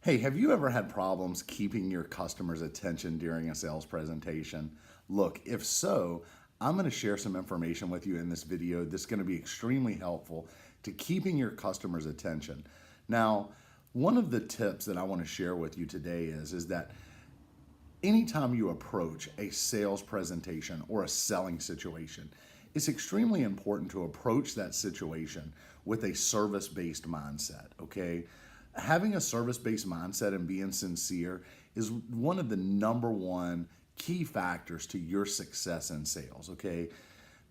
Hey, have you ever had problems keeping your customers' attention during a sales presentation? Look, if so, I'm going to share some information with you in this video that's going to be extremely helpful to keeping your customers' attention. Now, one of the tips that I want to share with you today is that anytime you approach a sales presentation or a selling situation, it's extremely important to approach that situation with a service-based mindset, okay? Having a service-based mindset and being sincere is one of the number one key factors to your success in sales, okay?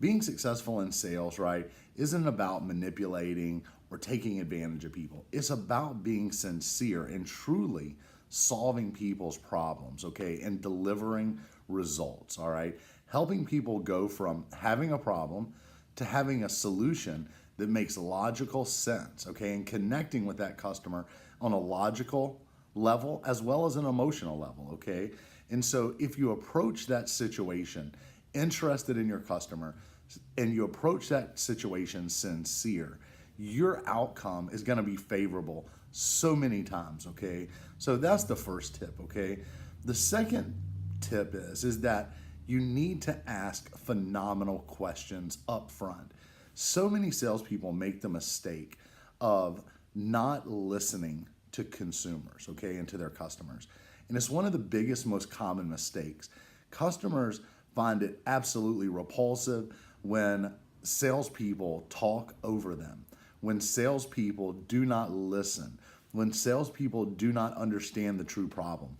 Being successful in sales, right, isn't about manipulating or taking advantage of people. It's about being sincere and truly solving people's problems, okay, and delivering results, all right? Helping people go from having a problem to having a solution that makes logical sense, okay, and connecting with that customer on a logical level as well as an emotional level, okay? And so if you approach that situation interested in your customer and you approach that situation sincere, your outcome is going to be favorable so many times, okay? So that's the first tip, okay? The second tip is that you need to ask phenomenal questions up front. So many salespeople make the mistake of not listening to consumers, okay, and to their customers. And it's one of the biggest, most common mistakes. Customers find it absolutely repulsive when salespeople talk over them, when salespeople do not listen, when salespeople do not understand the true problem.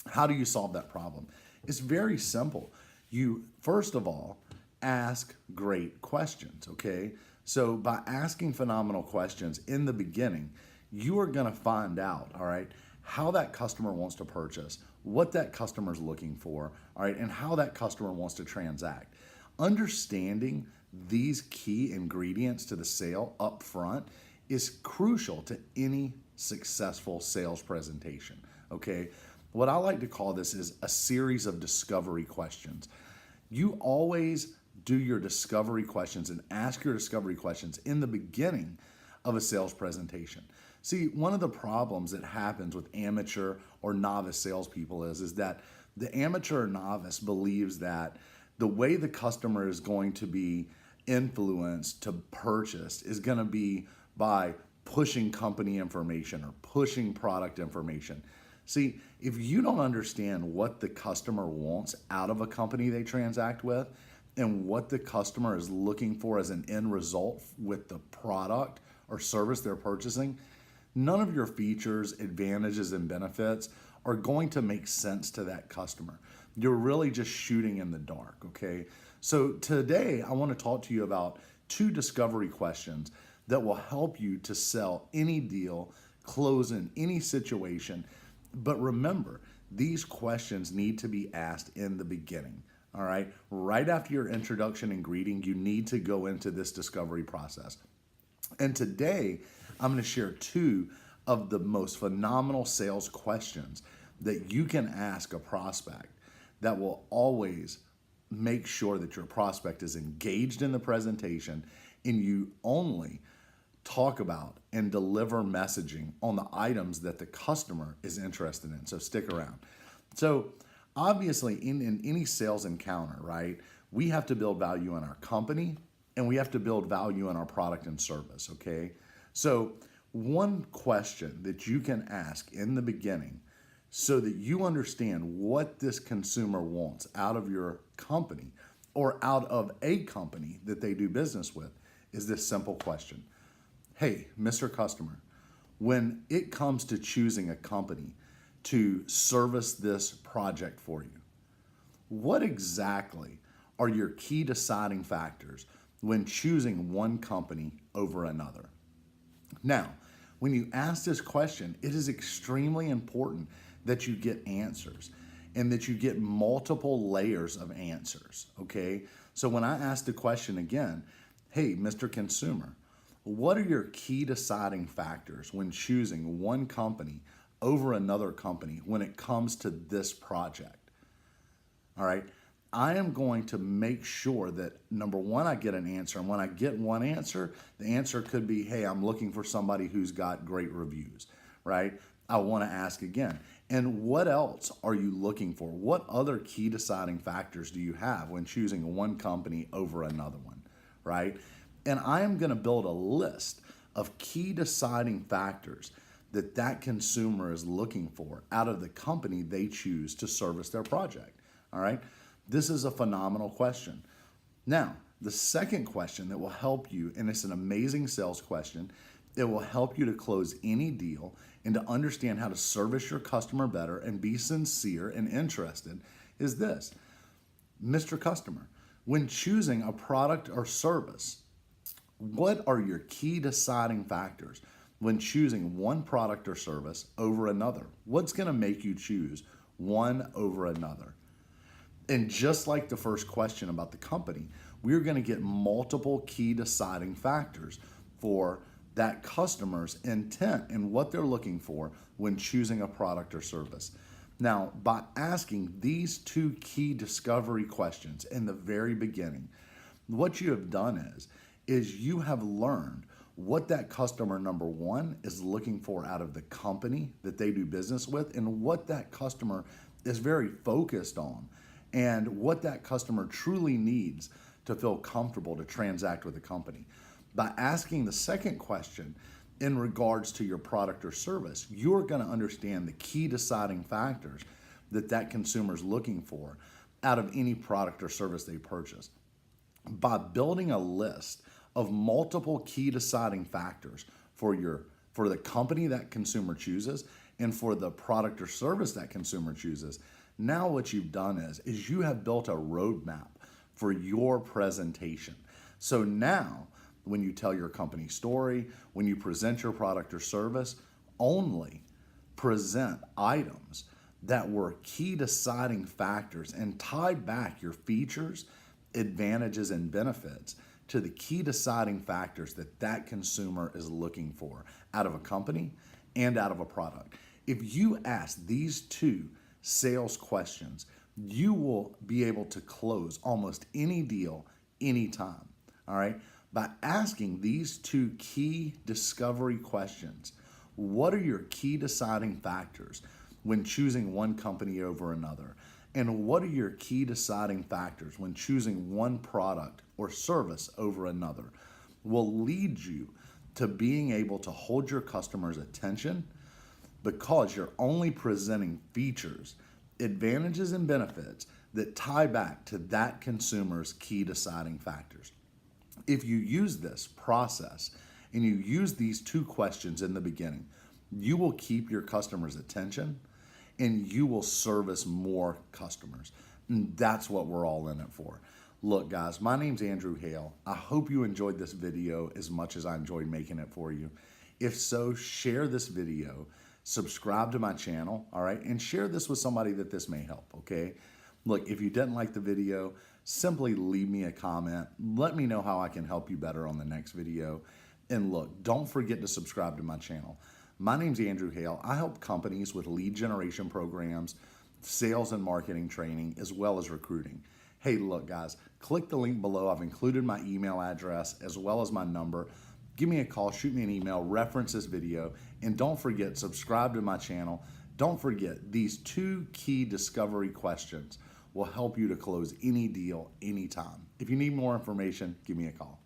How do you solve that problem? It's very simple. You, first of all, ask great questions, okay? So by asking phenomenal questions in the beginning, you are gonna find out, all right, how that customer wants to purchase, what that customer's looking for, all right, and how that customer wants to transact. Understanding these key ingredients to the sale up front is crucial to any successful sales presentation, okay? What I like to call this is a series of discovery questions. You always do your discovery questions and ask your discovery questions in the beginning of a sales presentation. See, one of the problems that happens with amateur or novice salespeople is that the amateur or novice believes that the way the customer is going to be influenced to purchase is going to be by pushing company information or pushing product information. See, if you don't understand what the customer wants out of a company they transact with and what the customer is looking for as an end result with the product or service they're purchasing, none of your features, advantages, and benefits are going to make sense to that customer. You're really just shooting in the dark, okay? So today, I want to talk to you about 2 discovery questions that will help you to sell any deal, close in any situation. But remember, these questions need to be asked in the beginning, all right? Right after your introduction and greeting, you need to go into this discovery process. And today, I'm going to share 2 of the most phenomenal sales questions that you can ask a prospect that will always make sure that your prospect is engaged in the presentation and you only talk about and deliver messaging on the items that the customer is interested in. So stick around. So obviously in any sales encounter, right, we have to build value in our company and we have to build value in our product and service, okay? So one question that you can ask in the beginning so that you understand what this consumer wants out of your company or out of a company that they do business with is this simple question. Hey, Mr. Customer, when it comes to choosing a company to service this project for you, what exactly are your key deciding factors when choosing one company over another? Now, when you ask this question, it is extremely important that you get answers and that you get multiple layers of answers, okay? So when I ask the question again, hey, Mr. Consumer, what are your key deciding factors when choosing one company over another company when it comes to this project? All right, I am going to make sure that number one, I get an answer. And when I get one answer, the answer could be, hey, I'm looking for somebody who's got great reviews, right? I want to ask again, and what else are you looking for? What other key deciding factors do you have when choosing one company over another one, right? And I am going to build a list of key deciding factors that that consumer is looking for out of the company they choose to service their project, all right? This is a phenomenal question. Now, the second question that will help you, and it's an amazing sales question, it will help you to close any deal and to understand how to service your customer better and be sincere and interested, is this. Mr. Customer, when choosing a product or service, what are your key deciding factors when choosing one product or service over another? What's going to make you choose one over another? And just like the first question about the company, we're going to get multiple key deciding factors for that customer's intent and what they're looking for when choosing a product or service. Now, by asking these two key discovery questions in the very beginning, what you have done is you have learned what that customer, number one, is looking for out of the company that they do business with, and what that customer is very focused on, and what that customer truly needs to feel comfortable to transact with the company. By asking the second question in regards to your product or service, you're going to understand the key deciding factors that that consumer is looking for out of any product or service they purchase. By building a list of multiple key deciding factors for the company that consumer chooses and for the product or service that consumer chooses, now what you've done is you have built a roadmap for your presentation. So now, when you tell your company story, when you present your product or service, only present items that were key deciding factors and tie back your features, advantages, and benefits to the key deciding factors that that consumer is looking for out of a company and out of a product. If you ask these two sales questions, you will be able to close almost any deal anytime, all right? By asking these two key discovery questions, what are your key deciding factors when choosing one company over another? And what are your key deciding factors when choosing one product or service over another will lead you to being able to hold your customers' attention, because you're only presenting features, advantages, and benefits that tie back to that consumer's key deciding factors. If you use this process and you use these two questions in the beginning, you will keep your customers' attention and you will service more customers. And that's what we're all in it for. Look, guys, my name's Andrew Hale. I hope you enjoyed this video as much as I enjoyed making it for you. If so, share this video, subscribe to my channel, all right, and share this with somebody that this may help, okay? Look, if you didn't like the video, simply leave me a comment. Let me know how I can help you better on the next video. And look, don't forget to subscribe to my channel. My name's Andrew Hale. I help companies with lead generation programs, sales and marketing training, as well as recruiting. Hey, look, guys, click the link below. I've included my email address as well as my number. Give me a call, shoot me an email, reference this video, and don't forget, subscribe to my channel. Don't forget, these two key discovery questions will help you to close any deal anytime. If you need more information, give me a call.